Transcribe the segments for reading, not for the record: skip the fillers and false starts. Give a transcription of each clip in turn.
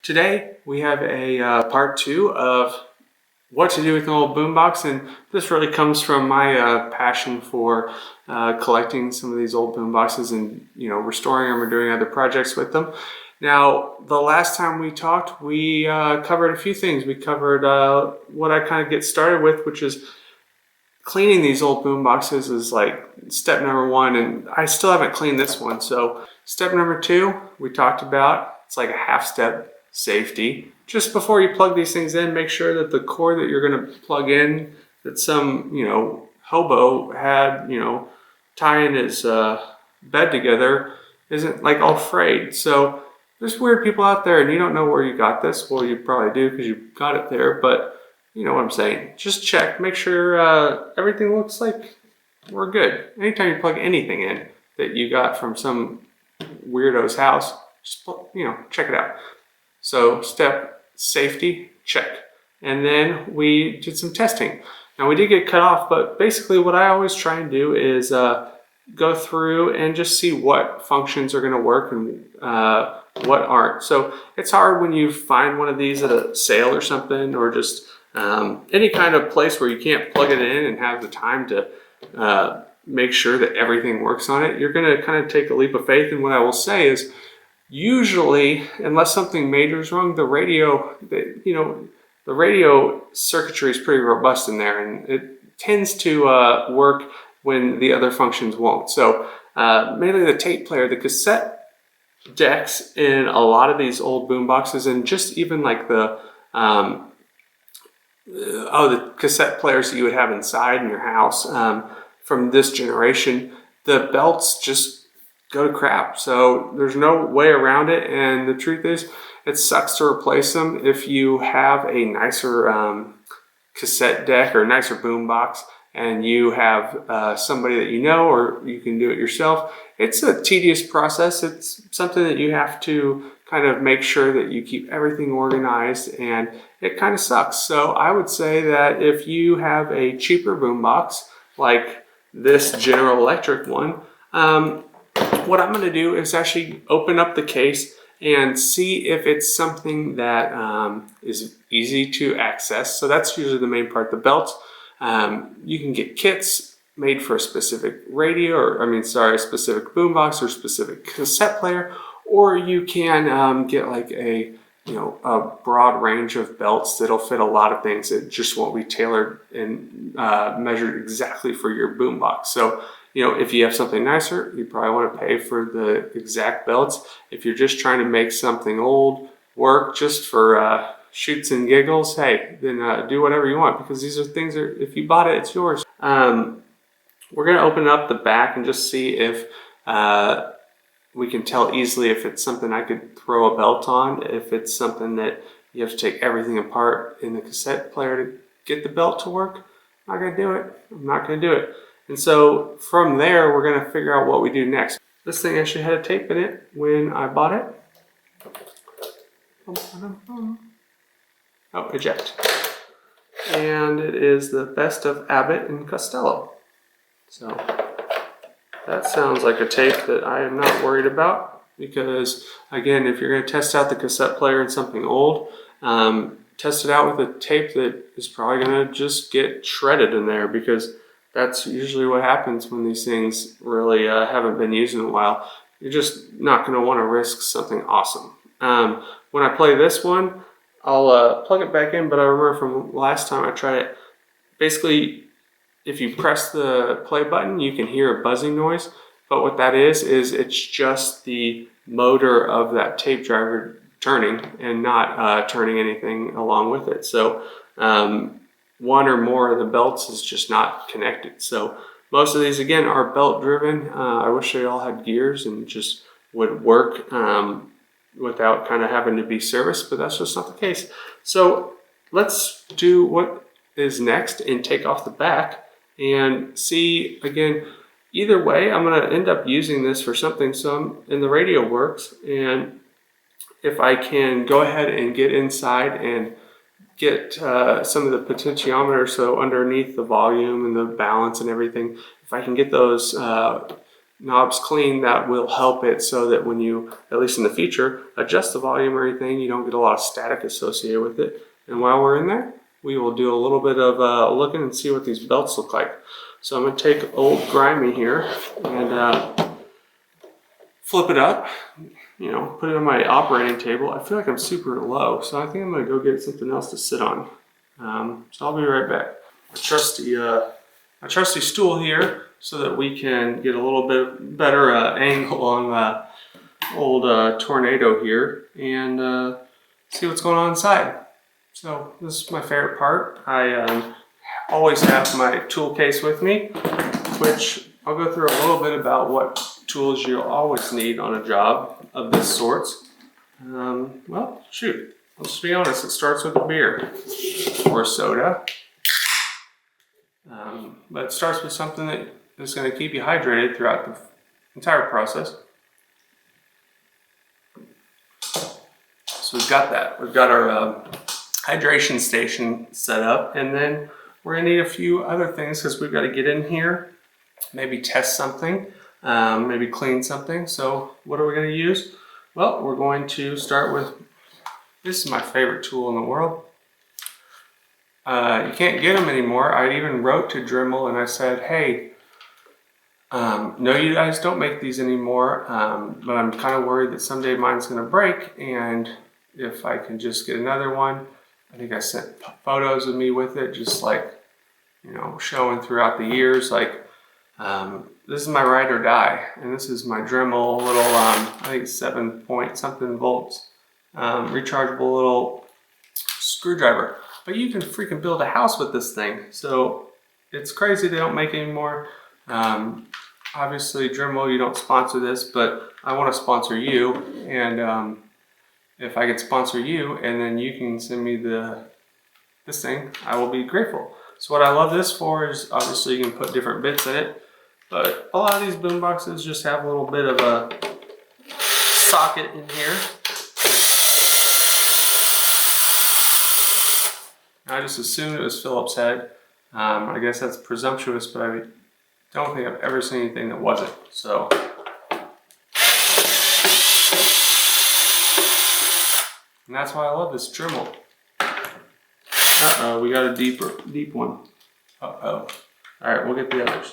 Today we have a part two of what to do with an old boombox, and this really comes from my passion for collecting some of these old boomboxes and restoring them or doing other projects with them. Now, the last time we talked, we covered a few things. We covered what I kind of get started with, which is cleaning these old boomboxes is like step number one, and I still haven't cleaned this one. So step number two, we talked about, it's like a half step safety. Just before you plug these things in, make sure that the cord that you're going to plug in, that some hobo had tying his bed together, isn't like all frayed. So there's weird people out there, and you don't know where you got this. Well, you probably do because you got it there, but you know what I'm saying. Just check, make sure everything looks like we're good. Anytime you plug anything in that you got from some weirdo's house, just check it out. So step safety, check. And then we did some testing. Now we did get cut off, but basically what I always try and do is go through and just see what functions are going to work and what aren't. So it's hard when you find one of these at a sale or something, or just any kind of place where you can't plug it in and have the time to make sure that everything works on it. You're going to kind of take a leap of faith. And what I will say is, usually, unless something major is wrong, the radio circuitry is pretty robust in there, and it tends to work when the other functions won't. So mainly the tape player, the cassette decks in a lot of these old boom boxes, and just even like the cassette players that you would have inside in your house from this generation, the belts just go to crap. So there's no way around it, and the truth is it sucks to replace them. If you have a nicer cassette deck or a nicer boom box and you have somebody that you know, or you can do it yourself, it's a tedious process. It's something that you have to kind of make sure that you keep everything organized, and it kind of sucks. So I would say that if you have a cheaper boom box like this General Electric one, what I'm going to do is actually open up the case and see if it's something that is easy to access. So that's usually the main part. The belts, you can get kits made for a specific radio, or a specific boombox or specific cassette player, or you can get like a broad range of belts that'll fit a lot of things. It just won't be tailored and measured exactly for your boombox. So if you have something nicer, you probably want to pay for the exact belts. If you're just trying to make something old work just for shoots and giggles, hey, then do whatever you want, because these are things that if you bought it, it's yours. We're going to open up the back and just see if we can tell easily if it's something I could throw a belt on, if it's something that you have to take everything apart in the cassette player to get the belt to work. I'm not going to do it. I'm not going to do it. And so from there, we're going to figure out what we do next. This thing actually had a tape in it when I bought it. Oh, eject. And it is the Best of Abbott and Costello. So that sounds like a tape that I am not worried about, because again, if you're going to test out the cassette player in something old, test it out with a tape that is probably going to just get shredded in there, because that's usually what happens when these things really haven't been used in a while. You're just not going to want to risk something awesome. When I play this one, I'll plug it back in, but I remember from last time I tried it, basically if you press the play button, you can hear a buzzing noise, but what that is it's just the motor of that tape driver turning and not turning anything along with it. So one or more of the belts is just not connected. So most of these, again, are belt driven. I wish they all had gears and just would work without kind of having to be serviced, but that's just not the case. So let's do what is next and take off the back and see. Again, either way, I'm going to end up using this for something. And the radio works, and if I can go ahead and get inside and get some of the potentiometers, so underneath the volume and the balance and everything, if I can get those knobs clean, that will help it so that when you, at least in the future, adjust the volume or anything, you don't get a lot of static associated with it. And while we're in there, we will do a little bit of looking and see what these belts look like. So I'm going to take old Grimy here and flip it up, you know, put it on my operating table. I feel like I'm super low, so I think I'm going to go get something else to sit on. So I'll be right back. My trusty stool here, so that we can get a little bit better angle on the old Tornado here and see what's going on inside. So this is my favorite part. I always have my tool case with me, which I'll go through a little bit about what tools you'll always need on a job of this sort. Well, shoot, let's be honest, it starts with a beer or soda. But it starts with something that is going to keep you hydrated throughout the entire process. So we've got that. We've got our hydration station set up, and then we're going to need a few other things because we've got to get in here, maybe test something, maybe clean something. So what are we going to use? Well, we're going to start with, this is my favorite tool in the world. You can't get them anymore. I even wrote to Dremel and I said, hey, no, you guys don't make these anymore, but I'm kind of worried that someday mine's going to break, and if I can just get another one. I think I sent photos of me with it, just like, you know, showing throughout the years, like, this is my ride or die, and this is my Dremel little, I think 7 point something volts, rechargeable little screwdriver. But you can freaking build a house with this thing. So it's crazy they don't make it anymore. Obviously, Dremel, you don't sponsor this, but I want to sponsor you. And if I could sponsor you, and then you can send me this thing, I will be grateful. So what I love this for is, obviously, you can put different bits in it. But a lot of these boom boxes just have a little bit of a socket in here. I just assumed it was Phillips head. I guess that's presumptuous, but I don't think I've ever seen anything that wasn't. So, and that's why I love this Dremel. Uh-oh, we got a deep one. Uh-oh. All right, we'll get the others.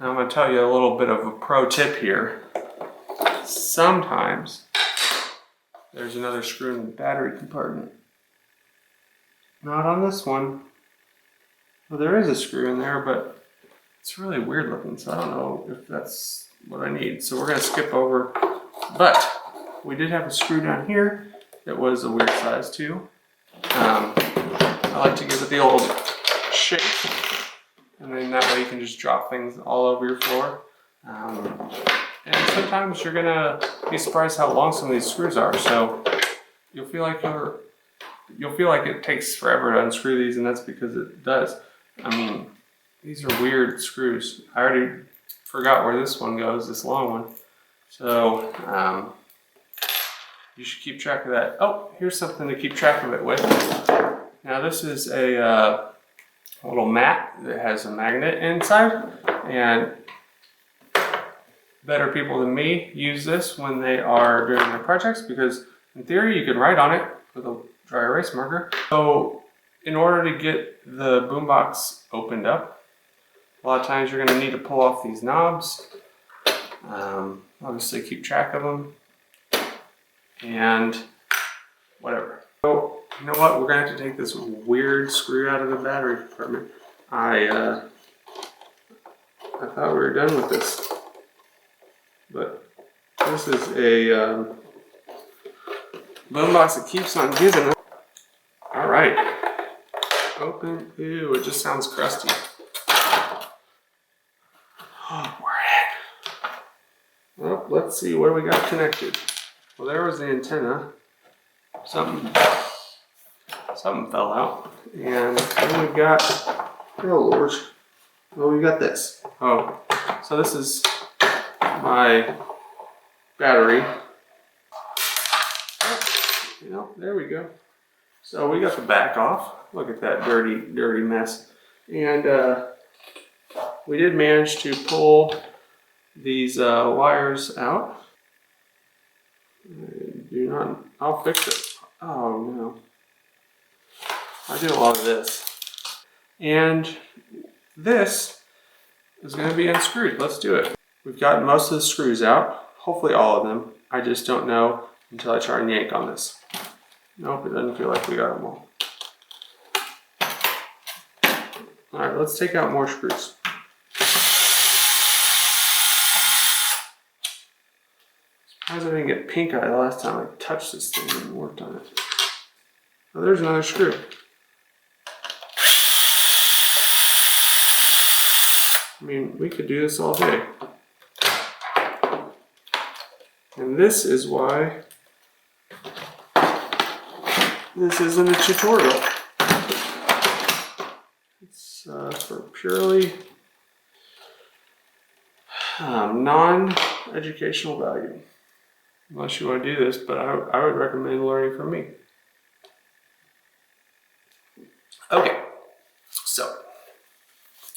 Now I'm going to tell you a little bit of a pro tip here. Sometimes there's another screw in the battery compartment. Not on this one. Well, there is a screw in there, but it's really weird looking, so I don't know if that's what I need. So we're going to skip over. But we did have a screw down here that was a weird size too. I like to give it the old shake. And then that way you can just drop things all over your floor. And sometimes you're gonna be surprised how long some of these screws are. So you'll feel like it takes forever to unscrew these, and that's because it does. I mean, these are weird screws. I already forgot where this one goes, this long one. So you should keep track of that. Oh, here's something to keep track of it with. Now this is a little mat that has a magnet inside, and better people than me use this when they are doing their projects, because in theory you can write on it with a dry erase marker. So in order to get the boombox opened up, a lot of times you're going to need to pull off these knobs. Obviously keep track of them and whatever. So you know what, we're going to have to take this weird screw out of the battery compartment. I thought we were done with this, but this is a boombox that keeps on giving up. All right, open. Ew, it just sounds crusty. Oh, we're in. Well, let's see, what do we got connected? Well, there was the antenna. Something fell out, and then we got, oh Lord, well, we got this. Oh, so this is my battery. You know, there we go. So we got the back off. Look at that dirty mess. And we did manage to pull these wires out. I'll fix it. Oh no. I do a lot of this. And this is going to be unscrewed. Let's do it. We've got most of the screws out. Hopefully all of them. I just don't know until I try and yank on this. Nope, it doesn't feel like we got them all. Alright, let's take out more screws. Surprised I didn't get pink eye the last time I touched this thing and worked on it. Oh, there's another screw. I mean, we could do this all day. And this is why this isn't a tutorial. It's for purely non-educational value. Unless you want to do this, but I would recommend learning from me. Okay, so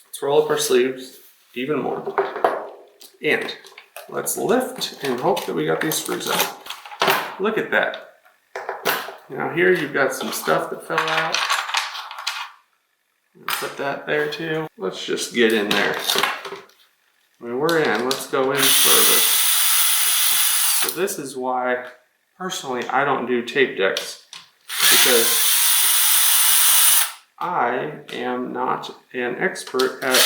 let's roll up our sleeves even more. And let's lift and hope that we got these screws out. Look at that. Now here you've got some stuff that fell out. Put that there too. Let's just get in there. I mean, we're in. Let's go in further. So this is why, personally, I don't do tape decks. Because I am not an expert at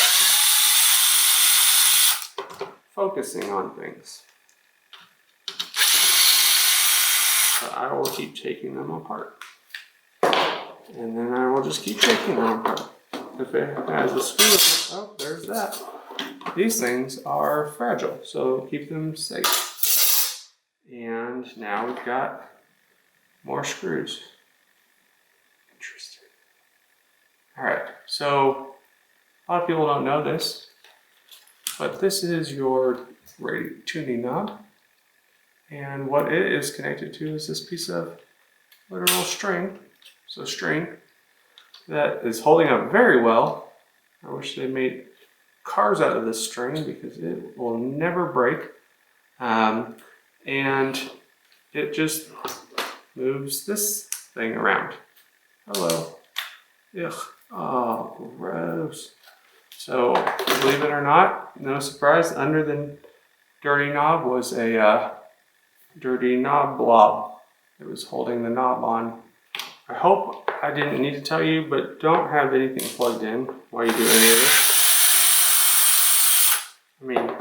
focusing on things. But I will keep taking them apart. And then I will just keep taking them apart. If it has a screw in it, oh, there's that. These things are fragile, so keep them safe. And now we've got more screws. Interesting. Alright, so a lot of people don't know this, but this is your radio tuning knob. And what it is connected to is this piece of literal string. So string that is holding up very well. I wish they made cars out of this string because it will never break. And it just moves this thing around. Hello. Ugh. Oh, gross. So, believe it or not, no surprise, under the dirty knob was a dirty knob blob. It was holding the knob on. I hope I didn't need to tell you, but don't have anything plugged in while you do any of this. I mean,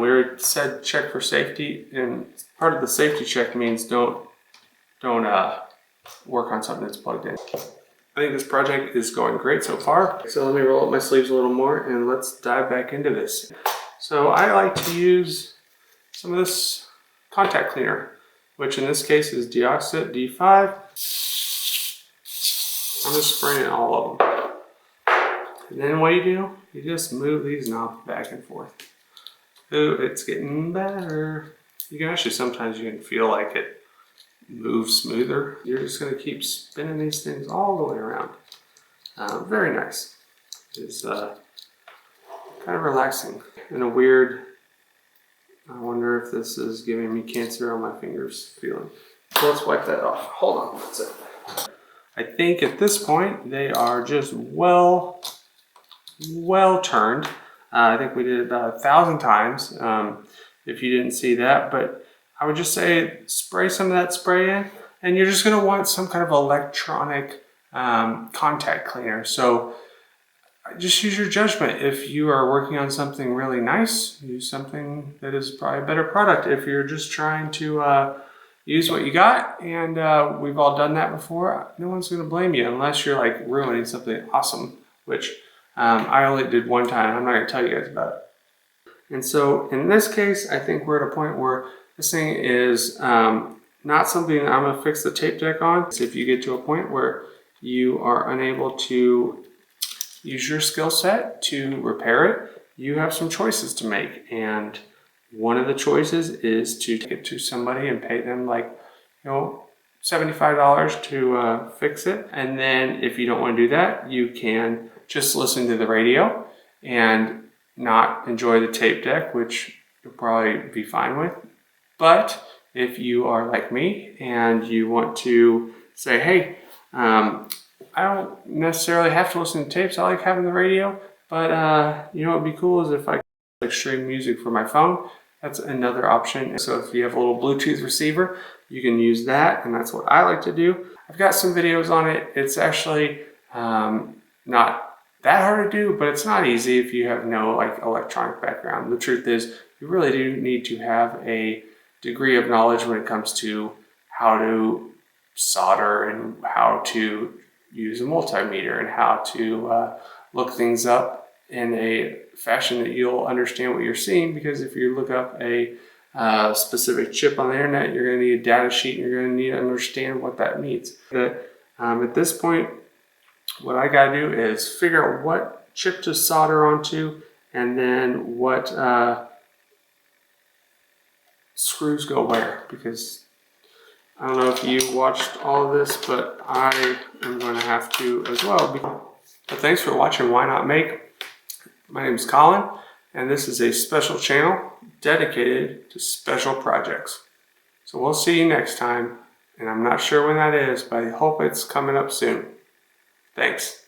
we said check for safety, and part of the safety check means don't work on something that's plugged in. I think this project is going great so far. So let me roll up my sleeves a little more and let's dive back into this. So I like to use some of this contact cleaner, which in this case is Deoxit D5. I'm just spraying all of them. And then what do? You just move these knobs back and forth. Ooh, it's getting better. You can actually, sometimes you can feel like it moves smoother. You're just gonna keep spinning these things all the way around. Very nice. It's kind of relaxing in a weird, I wonder if this is giving me cancer on my fingers feeling. So let's wipe that off. Hold on, that's it. I think at this point they are just well turned. I think we did it about 1,000 times if you didn't see that, but I would just say spray some of that spray in, and you're just going to want some kind of electronic contact cleaner. So just use your judgment. If you are working on something really nice, use something that is probably a better product. If you're just trying to use what you got, and we've all done that before, no one's going to blame you unless you're like ruining something awesome, which I only did one time. I'm not going to tell you guys about it. And so in this case, I think we're at a point where this thing is not something I'm going to fix the tape deck on. So if you get to a point where you are unable to use your skill set to repair it, you have some choices to make. And one of the choices is to take it to somebody and pay them like, $75 to fix it. And then if you don't want to do that, you can just listen to the radio and not enjoy the tape deck, which you'll probably be fine with. But if you are like me and you want to say, hey, I don't necessarily have to listen to tapes, I like having the radio, but you know what would be cool is if I could stream music from my phone. That's another option. So if you have a little Bluetooth receiver, you can use that, and that's what I like to do. I've got some videos on it. It's actually not that hard to do, but it's not easy if you have no electronic background. The truth is, you really do need to have a degree of knowledge when it comes to how to solder and how to use a multimeter and how to look things up in a fashion that you'll understand what you're seeing, because if you look up a specific chip on the internet, you're going to need a data sheet and you're going to need to understand what that means. But at this point, what I got to do is figure out what chip to solder onto and then what screws go where, because I don't know if you watched all of this, but I am going to have to as well. But thanks for watching Why Not Make. My name is Colin, and this is a special channel dedicated to special projects. So we'll see you next time, and I'm not sure when that is, but I hope it's coming up soon. Thanks.